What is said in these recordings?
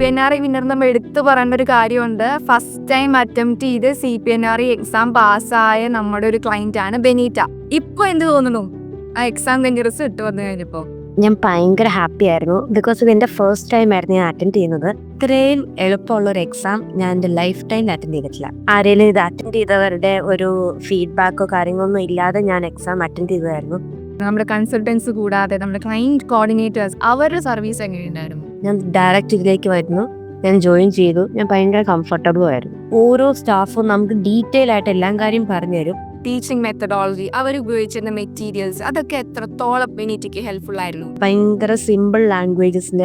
CPNRE winner നമ്മൾ എടുത്തു പറയേണ്ട ഒരു കാര്യമുണ്ട്. ഫസ്റ്റ് ടൈം അറ്റംപ്റ്റ് ചെയ്ത് CPNRE എക്സാം പാസ്സായ നമ്മുടെ ഒരു ക്ലയന്റ് ആണ് ബെനീറ്റ. ഇപ്പൊ എന്ത് തോന്നുന്നു ആ എക്സാം കഴിഞ്ഞ റിസൾട്ട് വന്നു കഴിഞ്ഞപ്പോ? ഞാൻ ഭയങ്കര ഹാപ്പി ആയിരുന്നു. ബിക്കോസ് ഇത് എൻ്റെ ഫസ്റ്റ് ടൈം ആയിരുന്നു ഞാൻ അറ്റൻഡ് ചെയ്യുന്നത്. ഇത്രയും എളുപ്പമുള്ള ഒരു എക്സാം ഞാൻ എൻ്റെ ലൈഫ് ടൈം അറ്റൻഡ് ചെയ്തിട്ടില്ല. ആരെങ്കിലും ഇത് അറ്റൻഡ് ചെയ്തവരുടെ ഒരു ഫീഡ്ബാക്കോ കാര്യങ്ങളൊന്നും ഇല്ലാതെ ഞാൻ എക്സാം അറ്റൻഡ് ചെയ്തതായിരുന്നു. നമ്മുടെ കൺസൾട്ടൻസ് കൂടാതെ നമ്മുടെ ക്ലയന്റ് കോർഡിനേറ്റേഴ്സ് അവരുടെ സർവീസ് എങ്ങനെയുണ്ടായിരുന്നു? ഞാൻ ഡയറക്റ്റ് ഇതിലേക്ക് വരുന്നു, ഞാൻ ജോയിൻ ചെയ്തു, ഞാൻ ഭയങ്കര കംഫർട്ടബിളും ആയിരുന്നു. ഓരോ സ്റ്റാഫും നമുക്ക് ഡീറ്റെയിൽ ആയിട്ട് എല്ലാം കാര്യം പറഞ്ഞു തരും. ടീച്ചിങ് മെത്തഡോളജി, അവർ ഉപയോഗിച്ചിരുന്ന മെറ്റീരിയൽസ്, അതൊക്കെ എത്രത്തോളം ബെനീറ്റയ്ക്ക് ഹെൽപ്ഫുൾ ആയിരുന്നു? ഭയങ്കര സിമ്പിൾ ലാംഗ്വേജസിൽ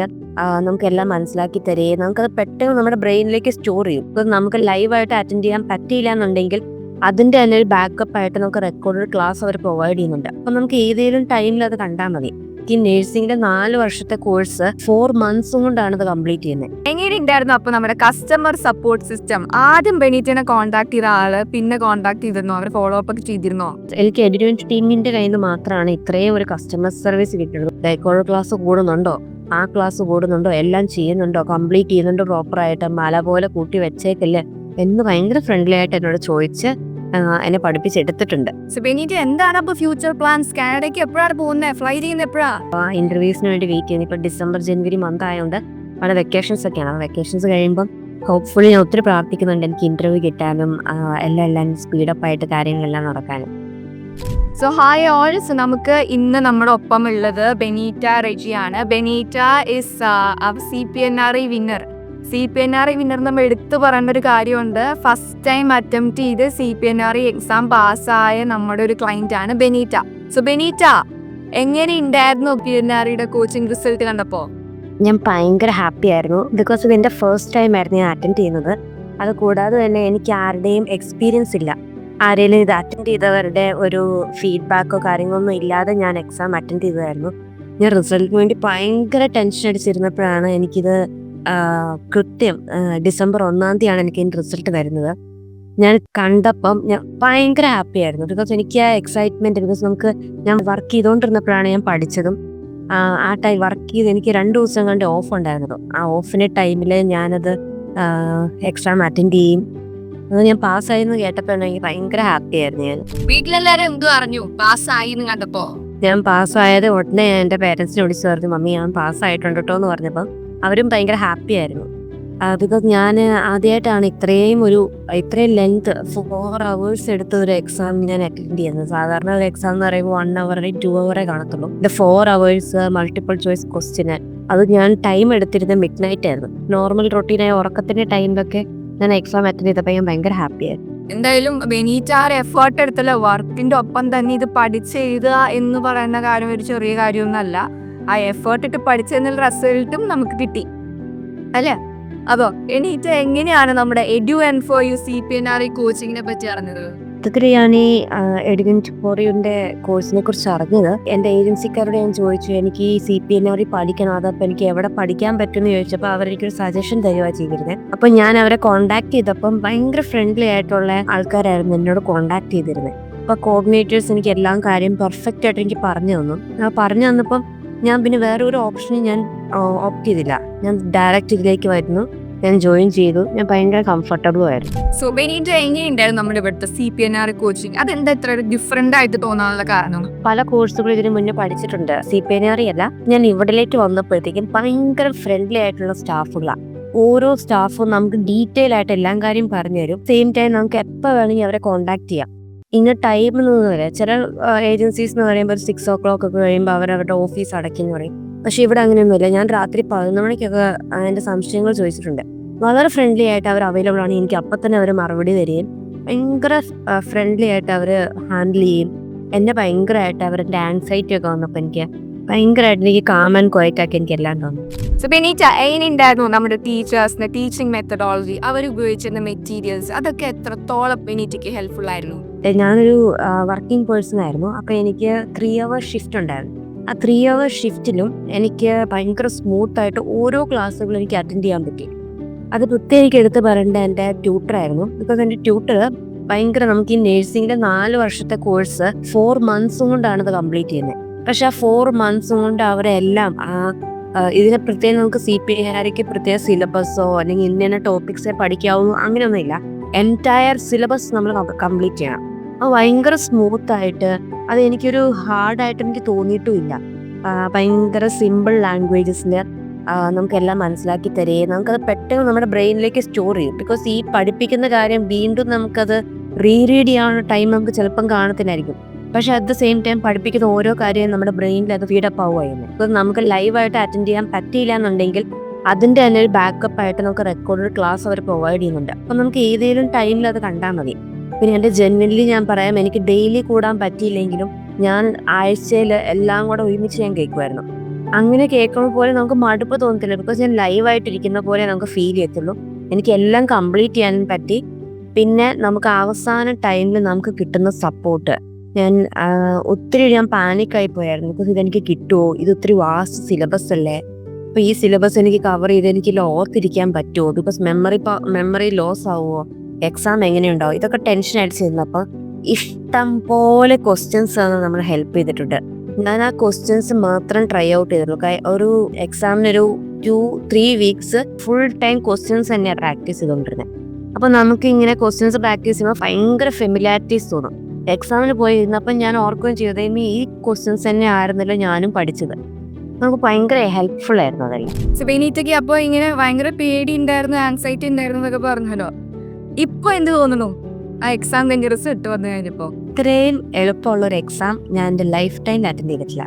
നമുക്കെല്ലാം മനസ്സിലാക്കി തരുകയും നമുക്കത് പെട്ടെന്ന് നമ്മുടെ ബ്രെയിനിലേക്ക് സ്റ്റോർ ചെയ്യും. ഇപ്പം നമുക്ക് ലൈവായിട്ട് അറ്റൻഡ് ചെയ്യാൻ പറ്റിയില്ല എന്നുണ്ടെങ്കിൽ അതിൻ്റെ തന്നെ ഒരു ബാക്കപ്പ് ആയിട്ട് നമുക്ക് റെക്കോർഡ് ക്ലാസ് അവർ പ്രൊവൈഡ് ചെയ്യുന്നുണ്ട്. അപ്പം നമുക്ക് ഏതെങ്കിലും ടൈമിൽ അത് കണ്ടാൽ മതി. ഈ നഴ്സിംഗിന്റെ 4 വർഷത്തെ കോഴ്സ് 4 months കൊണ്ടാണ് ഇത് കംപ്ലീറ്റ് ചെയ്യുന്നത്. എങ്ങനെയുണ്ടായിരുന്നു അപ്പൊ നമ്മുടെ കസ്റ്റമർ സപ്പോർട്ട് സിസ്റ്റം? ആദ്യം ബെനീറ്റിനെ കോൺടാക്ട് ചെയ്ത ആള് പിന്നെ കോൺടാക്ട് ചെയ്തിരുന്നോ? അവർ ഫോളോ അപ്പ് ഒക്കെ ചെയ്തിരുന്നോ? എനിക്ക് എഡ്യൂക്കേഷൻ ടീമിന്റെ കയ്യിൽ നിന്ന് മാത്രമാണ് ഇത്രയും ഒരു കസ്റ്റമർ സർവീസ് കിട്ടുന്നത്. റെക്കോർഡ് ക്ലാസ് കൂടുന്നുണ്ടോ, ആ ക്ലാസ് കൂടുന്നുണ്ടോ, എല്ലാം ചെയ്യുന്നുണ്ടോ, കംപ്ലീറ്റ് ചെയ്യുന്നുണ്ടോ പ്രോപ്പറായിട്ട്, മല പോലെ കൂട്ടി വെച്ചേക്കല്ലേ എന്ന് ഭയങ്കര ഫ്രണ്ട്ലി ആയിട്ട് എന്നോട് ചോദിച്ച് എന്നെ പഠിപ്പിച്ചെടുത്തിട്ടുണ്ട്. ബെനീറ്റ എന്താണ് അപ്പൊ ഫ്യൂച്ചർ പ്ലാൻസ്? കാനഡയ്ക്ക് എപ്പോഴാണ് പോകുന്നത്? ഫ്ലൈ ചെയ്യുന്നത് എപ്പോഴാ? ഇന്റർവ്യൂസിന് വേണ്ടി വെയിറ്റ് ചെയ്യുന്നത്. ഇപ്പൊ ഡിസംബർ ജനുവരി മന്ത് ആയതുകൊണ്ട് അവിടെ വെക്കേഷൻസ് ഒക്കെയാണ്. ആ വെക്കേഷൻസ് കഴിയുമ്പം ഹോപ്പ്ഫുള്ളി ഞാൻ ഒത്തിരി പ്രാർത്ഥിക്കുന്നുണ്ട് എനിക്ക് ഇന്റർവ്യൂ കിട്ടാനും എല്ലാം സ്പീഡപ്പ് ആയിട്ട് കാര്യങ്ങളെല്ലാം നടക്കാനും. സോ ഹായ് ഓൾ, നമുക്ക് ഇന്ന് നമ്മുടെ ഒപ്പം ഉള്ളത് ബെനീറ്റ റെജിയാണ്. Benita is CPNRE winner. CPNRE winner നമ്മൾ എടുത്തു പറയേണ്ട ഒരു കാര്യമുണ്ട്. ഫസ്റ്റ് ടൈം അറ്റംപ്റ്റ് ചെയ്ത് CPNRE എക്സാം പാസ്സായ നമ്മുടെ ഒരു ക്ലയന്റ് ആണ് ബെനീറ്റ. സോ ബെനീറ്റ, എങ്ങനെ ഉണ്ടായിരുന്നു PNREയുടെ കോച്ചിങ് റിസൾട്ട് കണ്ടപ്പോ? ഞാൻ ഭയങ്കര ഹാപ്പി ആയിരുന്നു. ബിക്കോസ് ഇത് എൻ്റെ ഫസ്റ്റ് ടൈം ആയിരുന്നു ഞാൻ അറ്റൻഡ് ചെയ്യുന്നത്. അത് കൂടാതെ തന്നെ എനിക്ക് ആരുടെയും എക്സ്പീരിയൻസ് ഇല്ല. ആരെങ്കിലും ഇത് അറ്റൻഡ് ചെയ്തവരുടെ ഒരു ഫീഡ്ബാക്കോ കാര്യങ്ങളൊന്നും ഇല്ലാതെ ഞാൻ എക്സാം അറ്റൻഡ് ചെയ്തതായിരുന്നു. ഞാൻ റിസൾട്ടിന് വേണ്ടി ഭയങ്കര ടെൻഷൻ അടിച്ചിരുന്നപ്പോഴാണ് എനിക്കിത് കൃത്യം ഡിസംബർ 1 എനിക്ക് ഇതിൻ്റെ റിസൾട്ട് വരുന്നത്. ഞാൻ കണ്ടപ്പം ഞാൻ ഭയങ്കര ഹാപ്പി ആയിരുന്നു. ബിക്കോസ് എനിക്ക് ആ എക്സൈറ്റ്മെൻറ്റ്, ബിക്കോസ് ഞാൻ വർക്ക് ചെയ്തുകൊണ്ടിരുന്നപ്പോഴാണ് ഞാൻ പഠിച്ചതും. ആ ടൈം വർക്ക് ചെയ്ത് എനിക്ക് 2 ദിവസം കണ്ട് ഓഫ് ഉണ്ടായിരുന്നത്. ആ ഓഫിൻ്റെ ടൈമിൽ ഞാനത് എക്സാം അറ്റൻഡ് ചെയ്യും. അത് ഞാൻ പാസ്സായി എന്ന് കേട്ടപ്പോൾ എനിക്ക് ഭയങ്കര ഹാപ്പി ആയിരുന്നു. ഞാൻ വീട്ടിലെല്ലാരും എന്തു അറിഞ്ഞു പാസ്സായി എന്ന് കണ്ടപ്പോ? ഞാൻ പാസ്സായത് ഉടനെ ഞാൻ എൻ്റെ പേരൻസിനെ വിളിച്ച് പറഞ്ഞു, മമ്മി ഞാൻ പാസ്സായിട്ടുണ്ട് കേട്ടോ എന്ന് പറഞ്ഞപ്പോൾ അവരും ഭയങ്കര ഹാപ്പി ആയിരുന്നു. ബിക്കോസ് ഞാൻ ആദ്യമായിട്ടാണ് ഇത്രയും ലെങ്ത് 4 hours എടുത്ത ഒരു എക്സാം ഞാൻ അറ്റൻഡ് ചെയ്യുന്നത്. സാധാരണ ഒരു എക്സാം എന്ന് പറയുമ്പോൾ 1 hour 2 hour കാണത്തുള്ളൂ. ഇത് 4 hours മൾട്ടിപ്പിൾ ചോയ്സ് ക്വസ്റ്റ്യന്. അത് ഞാൻ ടൈം എടുത്തിരുന്ന മിഡ് നൈറ്റ് ആയിരുന്നു. നോർമൽ റൊട്ടീനായ ഉറക്കത്തിൻ്റെ ടൈമിലൊക്കെ ഞാൻ എക്സാം അറ്റൻഡ് ചെയ്തപ്പോൾ ഞാൻ ഭയങ്കര ഹാപ്പി ആയിരുന്നു. എന്തായാലും ബെനീറ്റ എഫേർട്ട് എടുത്തല്ലോ. വർക്കിന്റെ ഒപ്പം തന്നെ ഇത് പഠിച്ചെഴുതുക എന്ന് പറയുന്ന കാര്യം ഒരു ചെറിയ കാര്യമൊന്നുമല്ല. ആ എഫേർട്ട് ഇട്ട് പഠിച്ചതിനുള്ള റിസൾട്ടും നമുക്ക് കിട്ടി അല്ലേ? അതോ ബെനീറ്റ എങ്ങനെയാണ് നമ്മുടെ EduN4U CPNRE കോച്ചിങ്ങിനെ പറ്റി അറിഞ്ഞത്? സത്യത്തിൽ ഞാൻ ഈ EduN4Uന്റെ കോഴ്സിനെ കുറിച്ച് അറിഞ്ഞത് എൻ്റെ ഏജൻസിക്കാരോട് ഞാൻ ചോദിച്ചു, എനിക്ക് ഈ CPNRE പഠിക്കണം, അതപ്പോൾ എനിക്ക് എവിടെ പഠിക്കാൻ പറ്റുമെന്ന് ചോദിച്ചപ്പോൾ അവരെനിക്കൊരു സജഷൻ തരുക ചെയ്തിരുന്നത്. അപ്പം ഞാൻ അവരെ കോൺടാക്ട് ചെയ്തപ്പം ഭയങ്കര ഫ്രണ്ട്ലി ആയിട്ടുള്ള ആൾക്കാരായിരുന്നു എന്നോട് കോൺടാക്ട് ചെയ്തിരുന്നത്. അപ്പോൾ കോർഡിനേറ്റേഴ്സ് എനിക്ക് എല്ലാം കാര്യം പെർഫെക്റ്റ് ആയിട്ട് എനിക്ക് പറഞ്ഞു തന്നു. പറഞ്ഞു തന്നപ്പം ഞാൻ പിന്നെ വേറെ ഒരു ഓപ്ഷനും ഞാൻ ഓപ്റ്റ് ചെയ്തില്ല. ഞാൻ ഡയറക്റ്റ് ഇതിലേക്ക് വരുന്നു, ഞാൻ ജോയിൻ ചെയ്തു, ഞാൻ ഭയങ്കര കംഫർട്ടബിളും ആയിരുന്നു. സോ ബെനീറ്റ എങ്ങനെയുണ്ടായിരുന്നു നമ്മുടെ ഇവിടുത്തെ CPNRE കോച്ചിങ്? അതെന്താ ഇത്ര ഡിഫറെന്റ് ആയിട്ട് തോന്നാനുള്ള കാരണം? പല കോഴ്സുകൾ ഇതിന് മുന്നേ പഠിച്ചിട്ടുണ്ട്. CPNRE അല്ല, ഞാൻ ഇവിടേക്ക് വന്നപ്പോഴത്തേക്കും ഭയങ്കര ഫ്രണ്ട്ലി ആയിട്ടുള്ള സ്റ്റാഫുകളാണ്. ഓരോ സ്റ്റാഫും നമുക്ക് ഡീറ്റെയിൽ ആയിട്ട് എല്ലാം കാര്യം പറഞ്ഞു തരും. സെയിം ടൈം നമുക്ക് എപ്പോൾ വേണമെങ്കിൽ അവരെ കോൺടാക്ട് ചെയ്യാം. ഇന്ന ടൈം എന്ന് പറയാം. ചില ഏജൻസീസ് എന്ന് പറയുമ്പോൾ 6 o'clock ഒക്കെ കഴിയുമ്പോൾ അവരവരുടെ ഓഫീസ് അടയ്ക്കുന്നു പറയും. പക്ഷെ ഇവിടെ അങ്ങനെയൊന്നുമില്ല. ഞാൻ രാത്രി 11 മണിക്കൊക്കെ എൻ്റെ സംശയങ്ങൾ ചോദിച്ചിട്ടുണ്ട്. വളരെ ഫ്രണ്ട്ലി ആയിട്ട് അവർ അവൈലബിൾ ആണ്. എനിക്ക് അപ്പം തന്നെ അവർ മറുപടി തരികയും ഭയങ്കര ഫ്രണ്ട്ലി ആയിട്ട് അവർ ഹാൻഡിൽ ചെയ്യും. എന്നെ ഭയങ്കരമായിട്ട് അവരുടെ ആൻസൈറ്റി ഒക്കെ വന്നപ്പോൾ എനിക്ക് ഭയങ്കരമായിട്ട് എനിക്ക് കാം ആൻഡ് ക്വയറ്റ് ആക്കി എനിക്ക് എല്ലാം തോന്നും. സോ ബെനീറ്റ എങ്ങനെയുണ്ടായിരുന്നു നമ്മുടെ ടീച്ചേഴ്സിന്റെ ടീച്ചിങ് മെത്തഡോളജി, അവർ ഉപയോഗിച്ചിരുന്ന മെറ്റീരിയൽസ്, അതൊക്കെ എത്രത്തോളം ബെനീറ്റയ്ക്ക് ഹെൽപ്ഫുൾ ആയിരുന്നു? ഞാനൊരു വർക്കിംഗ് പേഴ്സൺ ആയിരുന്നു. അപ്പോൾ എനിക്ക് 3 hour ഷിഫ്റ്റ് ഉണ്ടായിരുന്നു. ആ 3 hour ഷിഫ്റ്റിലും എനിക്ക് ഭയങ്കര സ്മൂത്തായിട്ട് ഓരോ ക്ലാസ്സുകളും എനിക്ക് അറ്റൻഡ് ചെയ്യാൻ പറ്റി. അത് പ്രത്യേകം എടുത്ത് പറയേണ്ട എൻ്റെ ട്യൂട്ടറായിരുന്നു. ബിക്കോസ് എൻ്റെ ട്യൂട്ടർ ഭയങ്കര, നമുക്ക് ഈ നഴ്സിംഗിൻ്റെ 4 വർഷത്തെ കോഴ്സ് 4 months കൊണ്ടാണ് ഇത് കംപ്ലീറ്റ് ചെയ്യുന്നത്. പക്ഷെ ആ 4 months കൊണ്ട് അവരെല്ലാം ഇതിനെ പ്രത്യേകം നമുക്ക് CPNRക്ക് പ്രത്യേക സിലബസോ അല്ലെങ്കിൽ ഇന്ന ടോപ്പിക്സേ പഠിക്കാവൂ അങ്ങനെയൊന്നുമില്ല. എൻറ്റയർ സിലബസ് നമ്മൾ കംപ്ലീറ്റ് ചെയ്യണം. അത് ഭയങ്കര സ്മൂത്തായിട്ട്, അത് എനിക്കൊരു ഹാർഡായിട്ട് എനിക്ക് തോന്നിയിട്ടുമില്ല. ഭയങ്കര സിമ്പിൾ ലാംഗ്വേജസിൽ നമുക്കെല്ലാം മനസ്സിലാക്കി തരുകയും നമുക്കത് പെട്ടെന്ന് നമ്മുടെ ബ്രെയിനിലേക്ക് സ്റ്റോർ ചെയ്യും. ബിക്കോസ് ഈ പഠിപ്പിക്കുന്ന കാര്യം വീണ്ടും നമുക്കത് റീഡ് ചെയ്യാനുള്ള ടൈം നമുക്ക് ചിലപ്പം കാണത്തില്ലായിരിക്കും. പക്ഷെ അറ്റ് ദ സെയിം ടൈം പഠിപ്പിക്കുന്ന ഓരോ കാര്യവും നമ്മുടെ ബ്രെയിനിൽ അത് ഫീഡപ്പ് ആവുമായിരുന്നു. ഇപ്പോൾ നമുക്ക് ലൈവായിട്ട് അറ്റൻഡ് ചെയ്യാൻ പറ്റിയില്ല എന്നുണ്ടെങ്കിൽ അതിൻ്റെ തന്നെ ഒരു ബാക്കപ്പ് ആയിട്ട് നമുക്ക് റെക്കോർഡ് ക്ലാസ് അവർ പ്രൊവൈഡ് ചെയ്യുന്നുണ്ട്. അപ്പം നമുക്ക് ഏതെങ്കിലും ടൈമിൽ അത് കണ്ടാൽ മതി. പിന്നെ എൻ്റെ ജെന്വൻലി ഞാൻ പറയാം, എനിക്ക് ഡെയിലി കൂടാൻ പറ്റിയില്ലെങ്കിലും ഞാൻ ആഴ്ചയിൽ എല്ലാം കൂടെ ഒരുമിച്ച് ഞാൻ കേൾക്കുമായിരുന്നു. അങ്ങനെ കേൾക്കുമ്പോൾ പോലെ നമുക്ക് മടുപ്പ് തോന്നത്തില്ല. ബിക്കോസ് ഞാൻ ലൈവായിട്ടിരിക്കുന്ന പോലെ നമുക്ക് ഫീൽ ചെയ്യത്തുള്ളൂ. എനിക്ക് എല്ലാം കംപ്ലീറ്റ് ചെയ്യാനും പറ്റി. പിന്നെ നമുക്ക് അവസാന ടൈമിൽ നമുക്ക് കിട്ടുന്ന സപ്പോർട്ട്, ഒത്തിരി ഞാൻ പാനിക്കായി പോയായിരുന്നു. ബിക്കോസ് ഇതെനിക്ക് കിട്ടുമോ, ഇത് ഒത്തിരി വാസ്റ്റ് സിലബസ് അല്ലേ, അപ്പോൾ ഈ സിലബസ് എനിക്ക് കവർ ചെയ്ത് എനിക്ക് ഓർത്തിരിക്കാൻ പറ്റുമോ, ബിക്കോസ് മെമ്മറി ലോസ് ആവുമോ, എക്സാം എങ്ങനെയുണ്ടാവും, ഇതൊക്കെ ടെൻഷനായിട്ട് ചെയ്യുന്നപ്പോൾ ഇഷ്ടം പോലെ ക്വസ്റ്റ്യൻസ് ആണ് നമ്മൾ ഹെൽപ്പ് ചെയ്തിട്ടുണ്ട്. ഞാൻ ആ ക്വസ്റ്റ്യൻസ് മാത്രം ട്രൈ ഔട്ട് ചെയ്തിട്ടുള്ളൂ. ഒരു എക്സാമിനൊരു 2-3 വീക്സ് ഫുൾ ടൈം ക്വസ്റ്റ്യൻസ് തന്നെയാണ് പ്രാക്ടീസ് ചെയ്തുകൊണ്ടിരുന്നത്. അപ്പോൾ നമുക്ക് ഇങ്ങനെ ക്വസ്റ്റ്യൻസ് പ്രാക്ടീസ് ചെയ്യുമ്പോൾ ഭയങ്കര ഫെമിലാരിറ്റീസ് തോന്നും. എക്സാമിന് പോയി ഇരുന്നപ്പം ഞാൻ ഓർക്കുകയും ചെയ്തത് ഈ ക്വസ്റ്റ്യൻസ് തന്നെ ആയിരുന്നല്ലോ ഞാനും പഠിച്ചത്. നമുക്ക് ഭയങ്കര ഹെൽപ്ഫുൾ ആയിരുന്നു അതെല്ലാം. ബെനീറ്റയ്ക്ക് അപ്പോൾ ഇങ്ങനെ ഭയങ്കര പേടി ഉണ്ടായിരുന്നു, ആൻസൈറ്റി ഉണ്ടായിരുന്നു എന്നൊക്കെ പറഞ്ഞല്ലോ. ഇപ്പൊ എന്ത് തോന്നുന്നു ആ എക്സാം കഴിഞ്ഞ റിസൾട്ട് വന്നു കഴിഞ്ഞപ്പോ? ഇത്രയും എളുപ്പമുള്ളൊരു എക്സാം ഞാൻ എൻ്റെ ലൈഫ് ടൈം അറ്റൻഡ് ചെയ്തിട്ടില്ല.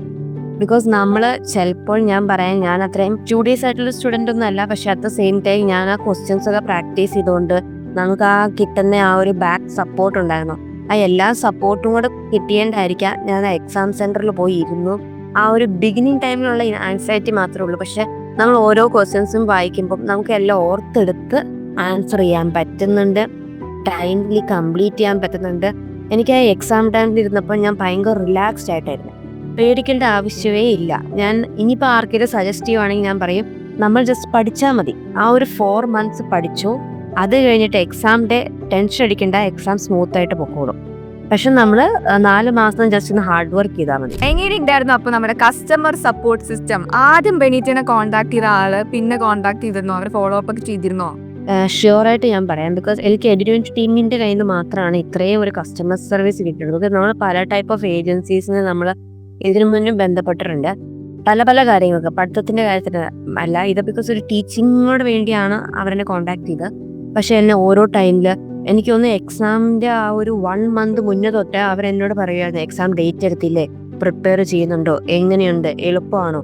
ബിക്കോസ് നമ്മൾ ചിലപ്പോൾ ഞാൻ അത്രയും സ്റ്റുഡീസ് ആയിട്ടുള്ള സ്റ്റുഡൻ്റ് ഒന്നും അല്ല. പക്ഷെ അറ്റ് ദ സെയിം ടൈം ഞാൻ ആ ക്വസ്റ്റ്യൻസ് ഒക്കെ പ്രാക്ടീസ് ചെയ്തുകൊണ്ട് നമുക്ക് ആ കിട്ടുന്ന ആ ഒരു ബാക്ക് സപ്പോർട്ട് ഉണ്ടായിരുന്നു. ആ എല്ലാ സപ്പോർട്ടും കൂടെ കിട്ടിയേണ്ടായിരിക്കാം ഞാൻ ആ എക്സാം സെൻറ്ററിൽ പോയി ഇരുന്നു. ആ ഒരു ബിഗിനിങ് ടൈമിലുള്ള ആൻസൈറ്റി മാത്രമേ ഉള്ളൂ. പക്ഷെ നമ്മൾ ഓരോ ക്വസ്റ്റ്യൻസും വായിക്കുമ്പം നമുക്ക് എല്ലാം ഓർത്തെടുത്ത് ആൻസർ ചെയ്യാൻ പറ്റുന്നുണ്ട്, ടൈംലി കംപ്ലീറ്റ് ചെയ്യാൻ പറ്റുന്നുണ്ട്. എനിക്ക് ആ എക്സാം ടൈമിൽ ഇരുന്നപ്പോൾ ഞാൻ ഭയങ്കര റിലാക്സ്ഡ് ആയിട്ടായിരുന്നു. പേടിക്കേണ്ട ആവശ്യമേ ഇല്ല. ഞാൻ ഇനിയിപ്പോൾ ആർക്കെങ്കിലും സജസ്റ്റ് ചെയ്യുവാണെങ്കിൽ ഞാൻ പറയും, നമ്മൾ ജസ്റ്റ് പഠിച്ചാൽ മതി. ആ ഒരു 4 months പഠിച്ചു, അത് കഴിഞ്ഞിട്ട് എക്സാമിൻ്റെ ടെൻഷൻ അടിക്കേണ്ട, എക്സാം സ്മൂത്തായിട്ട് പൊക്കോളും. പക്ഷെ നമ്മൾ 4 മാസം ജസ്റ്റ് ഒന്ന് ഹാർഡ് വർക്ക് ചെയ്താൽ മതി. എങ്ങനെ ഉണ്ടായിരുന്നു അപ്പോൾ നമ്മുടെ കസ്റ്റമർ സപ്പോർട്ട് സിസ്റ്റം? ആദ്യം ബെനീറ്റിനെ കോൺടാക്ട് ചെയ്ത ആള് പിന്നെ കോൺടാക്ട് ചെയ്തിരുന്നോ, അവർ ഫോളോ അപ്പ് ഒക്കെ ചെയ്തിരുന്നോ? ഷ്യൂറായിട്ട് ഞാൻ പറയാം. ബിക്കോസ് എനിക്ക് എഡ്യൂക്കേഷൻ ടീമിൻ്റെ കയ്യിൽ നിന്ന് മാത്രമാണ് ഇത്രയും ഒരു കസ്റ്റമർ സർവീസ് കിട്ടുന്നത്. നമ്മൾ പല ടൈപ്പ് ഓഫ് ഏജൻസീസിന് നമ്മൾ ഇതിനു മുന്നും ബന്ധപ്പെട്ടിട്ടുണ്ട്. പല പല കാര്യങ്ങൾക്ക്, പഠിത്തത്തിൻ്റെ കാര്യത്തിന് അല്ല, ഇത് ബിക്കോസ് ഒരു ടീച്ചിങ്ങിനോട് വേണ്ടിയാണ് അവരെന്നെ കോൺടാക്ട് ചെയ്തത്. പക്ഷെ എന്നെ ഓരോ ടൈമിൽ എനിക്കൊന്ന് എക്സാമിൻ്റെ ആ ഒരു 1 month മുന്നേ തൊട്ട് അവരെന്നോട് പറയുമായിരുന്നു, എക്സാം ഡേറ്റ് എടുത്തില്ലേ, പ്രിപ്പയർ ചെയ്യുന്നുണ്ടോ, എങ്ങനെയുണ്ട്, എളുപ്പമാണോ.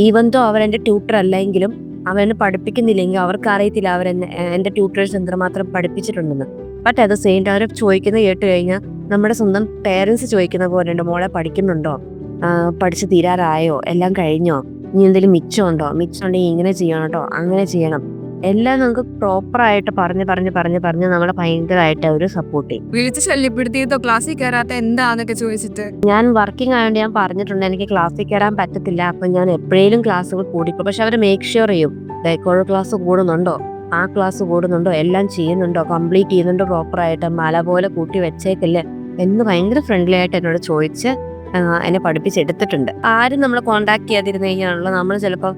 ഈവൻ ദോ അവരെൻ്റെ ട്യൂട്ടർ അല്ലെങ്കിലും അവരെന്നെ പഠിപ്പിക്കുന്നില്ലെങ്കിൽ അവർക്ക് അറിയത്തില്ല എൻ്റെ ട്യൂട്ടേഴ്സ് എത്രമാത്രം പഠിപ്പിച്ചിട്ടുണ്ടെന്ന്. But at the same time അവർ ചോദിക്കുന്നത് കേട്ട് കഴിഞ്ഞാൽ നമ്മുടെ സ്വന്തം പേരൻസ് ചോദിക്കുന്ന പോലെ ഉണ്ട്, മോളെ പഠിക്കുന്നുണ്ടോ, പഠിച്ച് തീരാറായോ, എല്ലാം കഴിഞ്ഞോ, ഇനി എന്തെങ്കിലും മിച്ചമുണ്ടെങ്കിൽ ഇങ്ങനെ ചെയ്യണം കേട്ടോ, അങ്ങനെ ചെയ്യണം, എല്ലാം നമുക്ക് പ്രോപ്പറായിട്ട് പറഞ്ഞ് നമ്മളെ ഭയങ്കരമായിട്ട് അവർ സപ്പോർട്ട് ചെയ്യും. വിളിച്ച് ശല്യപ്പെടുത്തിയതോ ക്ലാസ്സിൽ കയറാത്ത എന്താന്നൊക്കെ ചോദിച്ചിട്ട്? ഞാൻ വർക്കിംഗ് ആയതുകൊണ്ട് ഞാൻ പറഞ്ഞിട്ടുണ്ട് എനിക്ക് ക്ലാസ്സിൽ കയറാൻ പറ്റത്തില്ല, അപ്പം ഞാൻ എപ്പോഴേലും ക്ലാസ്സുകൾ കൂടിക്കും. പക്ഷെ അവർ മേക്ക് ഷുവർ ചെയ്യും, റെക്കോർഡ് ക്ലാസ് കൂടുന്നുണ്ടോ, ആ ക്ലാസ് കൂടുന്നുണ്ടോ, എല്ലാം ചെയ്യുന്നുണ്ടോ, കംപ്ലീറ്റ് ചെയ്യുന്നുണ്ടോ പ്രോപ്പറായിട്ട്, മല പോലെ കൂട്ടി വെച്ചേക്കല്ലേ എന്ന് ഭയങ്കര ഫ്രണ്ട്ലി ആയിട്ട് എന്നോട് ചോദിച്ച് എന്നെ പഠിപ്പിച്ചെടുത്തിട്ടുണ്ട്. ആരും നമ്മളെ കോൺടാക്ട് ചെയ്യാതിരുന്ന് കഴിഞ്ഞാണല്ലോ നമ്മൾ ചിലപ്പോൾ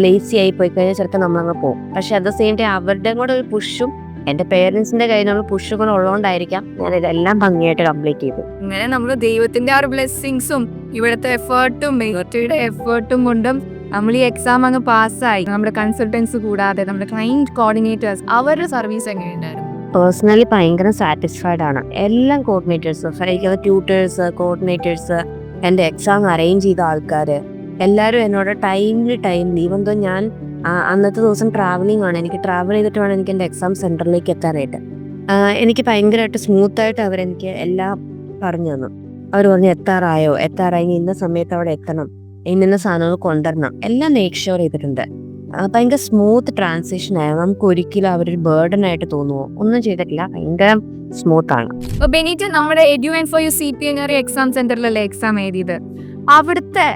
ലേസി ആയി പോയി കഴിഞ്ഞാൽ ചിലപ്പോൾ നമ്മളങ്ങ് പോകും. പക്ഷെ അറ്റ് ദ സെയിം ടൈം അവരുടെ കൂടെ ഒരു പുഷും എൻ്റെ പേരൻസിൻ്റെ കയ്യിലുള്ള പുഷും കൂടെ ഉള്ളതുകൊണ്ടായിരിക്കാം ഞാൻ ഇതെല്ലാം ഭംഗിയായിട്ട് കംപ്ലീറ്റ് ചെയ്തു. ഇങ്ങനെ നമ്മൾ ദൈവത്തിന്റെ ആ ഒരു ബ്ലെസ്സിങ്സും ഇവിടുത്തെ എഫേർട്ടും മെയ്റ്റിയുടെ എഫേർട്ടും കൊണ്ടും നമ്മൾ ഈ എക്സാം അങ്ങ് പാസ്സായി. നമ്മുടെ കൺസൾട്ടൻസ് കൂടാതെ നമ്മുടെ ക്ലൈന്റ് കോർഡിനേറ്റേഴ്സ് അവരുടെ സർവീസ് എങ്ങനെയുണ്ടായിരുന്നു? പേഴ്സണലി ഭയങ്കര സാറ്റിസ്ഫൈഡ് ആണ്. എല്ലാം കോർഡിനേറ്റേഴ്സ്, ട്യൂട്ടേഴ്സ്, കോർഡിനേറ്റേഴ്സ്, എൻ്റെ എക്സാം അറേഞ്ച് ചെയ്ത ആൾക്കാർ എല്ലാവരും എന്നോട് ടൈംലി ഈവൻ ദോ ഞാൻ അന്നത്തെ ദിവസം ട്രാവലിംഗ് ആണ്, എനിക്ക് ട്രാവൽ ചെയ്തിട്ട് വേണം എനിക്ക് എൻ്റെ എക്സാം സെൻറ്ററിലേക്ക് എത്താനായിട്ട്. എനിക്ക് ഭയങ്കരമായിട്ട് സ്മൂത്തായിട്ട് അവരെനിക്ക് എല്ലാം പറഞ്ഞു തന്നു. അവർ പറഞ്ഞു എത്താറായി ഇന്ന സമയത്ത് അവിടെ എത്തണം, ഇന്ന സാധനങ്ങൾ കൊണ്ടുവരണം, എല്ലാം മേക്ക് ഷുവർ ചെയ്തിട്ടുണ്ട്. ഭയങ്കര സ്മൂത്ത് ട്രാൻസിഷൻ ആയിരുന്നു. നമുക്ക് ഒരിക്കലും അവരൊരു ബേർഡൻ ആയിട്ട് തോന്നുമോ, ഒന്നും ചെയ്തിട്ടില്ല, ഭയങ്കര സ്മൂത്താണ്. ബെനീറ്റ, നമ്മുടെ EduN4U CPNRE എക്സാം സെന്ററിലല്ലേ എക്സാം എഴുതിയത്? അവിടുത്തെ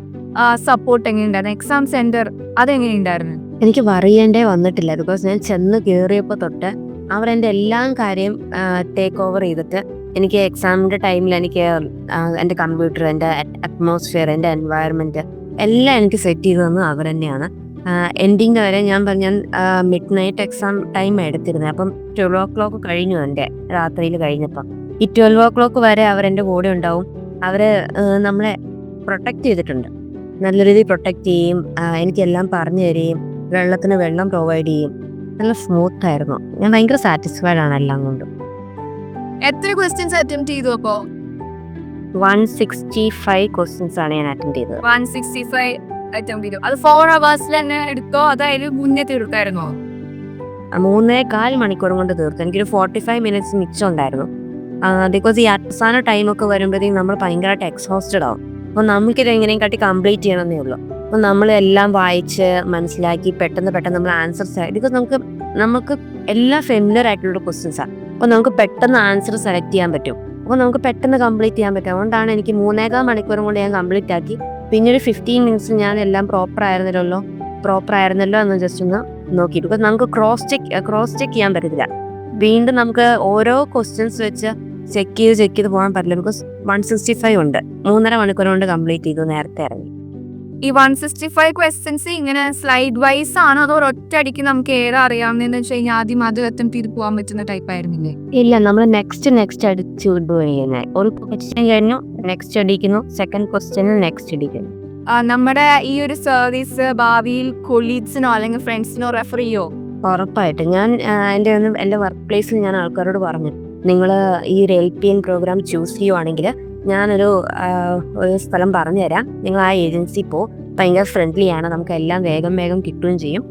സപ്പോർട്ട് എങ്ങനെയുണ്ടായിരുന്നു? എക്സാം സെന്റർ അതെങ്ങനെയുണ്ടായിരുന്നു? എനിക്ക് പറയേണ്ടേ വന്നിട്ടില്ല. ബിക്കോസ് ഞാൻ ചെന്ന് കയറിയപ്പോൾ തൊട്ട് അവരെൻ്റെ എല്ലാ കാര്യം ടേക്ക് ഓവർ ചെയ്തിട്ട് എനിക്ക് എക്സാമിൻ്റെ ടൈമിൽ എനിക്ക് എൻ്റെ കമ്പ്യൂട്ടർ, എൻ്റെ അറ്റ്മോസ്ഫിയർ, എൻ്റെ എൻവയറമെൻറ്റ് എല്ലാം എനിക്ക് സെറ്റ് ചെയ്ത് തന്നത് അവർ തന്നെയാണ്. എൻഡിങ് വരെ ഞാൻ മിഡ് നൈറ്റ് എക്സാം ടൈം എടുത്തിരുന്നത്. അപ്പം 12 കഴിഞ്ഞു എൻ്റെ രാത്രിയിൽ കഴിഞ്ഞപ്പം. ഈ 12 വരെ അവരെൻ്റെ കൂടെ ഉണ്ടാവും. അവർ നമ്മളെ പ്രൊട്ടക്റ്റ് ചെയ്തിട്ടുണ്ട്, നല്ല രീതിയിൽ പ്രൊട്ടക്റ്റ് ചെയ്യും, എനിക്കെല്ലാം പറഞ്ഞു തരികയും വെള്ളത്തിന് വെള്ളം പ്രൊവൈഡ് ചെയ്യും. നല്ല സ്മൂത്ത് ആയിരുന്നു. ഞാൻ ഭയങ്കര സാറ്റിസ്ഫൈഡ് ആണ് എല്ലാം കൊണ്ടും. എത്ര ക്വസ്റ്റ്യൻസ് അറ്റംപ്റ്റ് ചെയ്തു അപ്പോ? 165 ക്വസ്റ്റ്യൻസ് ആണ് ഞാൻ അറ്റൻഡ് ചെയ്തത്. 165 അറ്റംപ്റ്റ് ചെയ്തു. അത് 4 hours തന്നെ എടുത്തോ അതായത് മുന്നേ തീർത്തായിരുന്നോ? 3.25 മണിക്കൂർ കൊണ്ട് തീർത്തു. എനിക്കൊരു 45 മിനിറ്റ്സ് മിച്ചം ഉണ്ടായിരുന്നു. ബിക്കോസ് ഈ അവസാന ടൈമൊക്കെ വരുമ്പോഴത്തേക്കും നമ്മൾ ഭയങ്കരമായിട്ട് എക്സോസ്റ്റഡ് ആവും. അപ്പോൾ നമുക്കിത് എങ്ങനെയും കാട്ടി കംപ്ലീറ്റ് ചെയ്യണമെന്നേ ഉള്ളൂ. അപ്പോൾ നമ്മളെല്ലാം വായിച്ച് മനസ്സിലാക്കി പെട്ടെന്ന് നമ്മൾ ആൻസർസ് ബിക്കോസ് നമുക്ക് എല്ലാം ഫെമിലിയർ ആയിട്ടുള്ള ക്വസ്റ്റ്യൻസാണ്. അപ്പോൾ നമുക്ക് പെട്ടെന്ന് ആൻസർ സെലക്ട് ചെയ്യാൻ പറ്റും. അപ്പോൾ നമുക്ക് പെട്ടെന്ന് കംപ്ലീറ്റ് ചെയ്യാൻ പറ്റും. അതുകൊണ്ടാണ് എനിക്ക് 3.25 മണിക്കൂറും കൊണ്ട് ഞാൻ കംപ്ലീറ്റ് ആക്കി. പിന്നെ ഒരു 15 മിനിറ്റ്സ് ഞാൻ എല്ലാം പ്രോപ്പർ ആയിരുന്നല്ലോ എന്ന് ജസ്റ്റ് ഒന്ന് നോക്കിയിട്ട്. ബിക്കോസ് നമുക്ക് ക്രോസ് ചെക്ക് ചെയ്യാൻ പറ്റത്തില്ല. വീണ്ടും നമുക്ക് ഓരോ ക്വസ്റ്റ്യൻസ് വെച്ച് ചെക്ക് ചെയ്ത് പോകാൻ പറ്റില്ല. ബിക്കോസ് 165 ഉണ്ട്. 3.5 മണിക്കൂർ കൊണ്ട് കംപ്ലീറ്റ് ചെയ്തു നേരത്തെ ഇറങ്ങി. ഈ 165 ക്വസ്റ്റ്യൻസ് ഇങ്ങനെ സ്ലൈഡ് വൈസ് ആണോ അതോ ഒറ്റയടിക്ക് നമുക്ക് ഏതാ അറിയാവുന്നതെന്ന് വെച്ച് കഴിഞ്ഞാൽ ആദ്യം അത് അറ്റംപ്റ്റ് ചെയ്ത് പോകാൻ പറ്റുന്ന ടൈപ്പ് ആയിരുന്നില്ലേ? ഇല്ല, നമ്മൾ നെക്സ്റ്റ് അടിച്ചു വിടുകയാണ്. ഒരു ക്വസ്റ്റ്യൻ കഴിഞ്ഞു നെക്സ്റ്റ് അടിക്കുന്നു, സെക്കൻഡ് ക്വസ്റ്റ്യനിൽ നെക്സ്റ്റ് അടിക്കുന്നു. നമ്മുടെ ഈ ഒരു സർവീസ് ഭാവിയിൽ കൊളീഗ്സിനോ അല്ലെങ്കിൽ ഫ്രണ്ട്സിനോ റെഫർ ചെയ്യോ? ഉറപ്പായിട്ട്. ഞാൻ എൻ്റെ വർക്ക് പ്ലേസിൽ ഞാൻ ആൾക്കാരോട് പറഞ്ഞു, നിങ്ങൾ ഈ ഒരു LPN പ്രോഗ്രാം ചൂസ് ചെയ്യുവാണെങ്കിൽ ഞാനൊരു സ്ഥലം പറഞ്ഞു തരാം, നിങ്ങൾ ആ ഏജൻസി ഭയങ്കര ഫ്രണ്ട്ലി ആണ്, നമുക്ക് എല്ലാം വേഗം കിട്ടുകയും ചെയ്യും,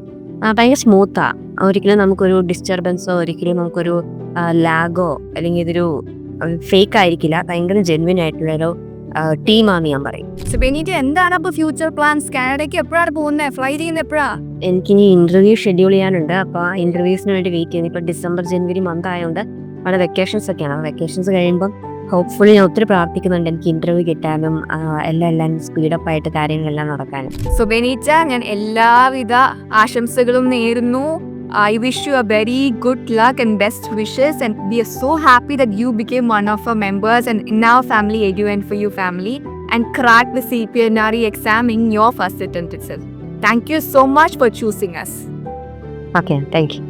ഭയങ്കര സ്മൂത്താണ്, ഒരിക്കലും നമുക്കൊരു ഡിസ്റ്റർബൻസോ ഒരിക്കലും നമുക്കൊരു ലാഗോ അല്ലെങ്കിൽ ഇതൊരു ഫേക്ക് ആയിരിക്കില്ല, ഭയങ്കര ജെന്വിൻ ആയിട്ടുള്ളൊരു ടീമാണെന്ന് ഞാൻ പറയും. എന്താണ് അപ്പോൾ ഫ്യൂച്ചർ പ്ലാൻസ്? കാനഡയ്ക്ക് എപ്പോഴാണ് പോകുന്നത്? ഫ്ലൈ ചെയ്യുന്നത് എപ്പോഴാ? എനിക്കിനി ഇന്റർവ്യൂ ഷെഡ്യൂൾ ചെയ്യാനുണ്ട്. അപ്പോൾ ആ ഇന്റർവ്യൂസിന് വേണ്ടി വെയിറ്റ് ചെയ്യുന്നത്. ഇപ്പോൾ ഡിസംബർ ജനുവരി മന്ത് ആയതുകൊണ്ട് അവിടെ വെക്കേഷൻസ് ഒക്കെയാണ്. വെക്കേഷൻസ് കഴിയുമ്പം ഹോപ്പ്ഫുള്ളി ഞാൻ ഒത്തിരി പ്രാർത്ഥിക്കുന്നുണ്ട് എനിക്ക് ഇന്റർവ്യൂ കിട്ടാനും എല്ലാം സ്പീഡപ്പ് ആയിട്ട് കാര്യങ്ങളെല്ലാം നടക്കാനും. സോ ബെനീറ്റ, ഞാൻ എല്ലാവിധ ആശംസകളും നേരുന്നു. I wish you a very good luck and best wishes, and we are so happy that you became one of our members and in our family, EduN for You family, and cracked the CPNRE exam in your first attempt itself. Thank you so much for choosing us. Okay, thank you.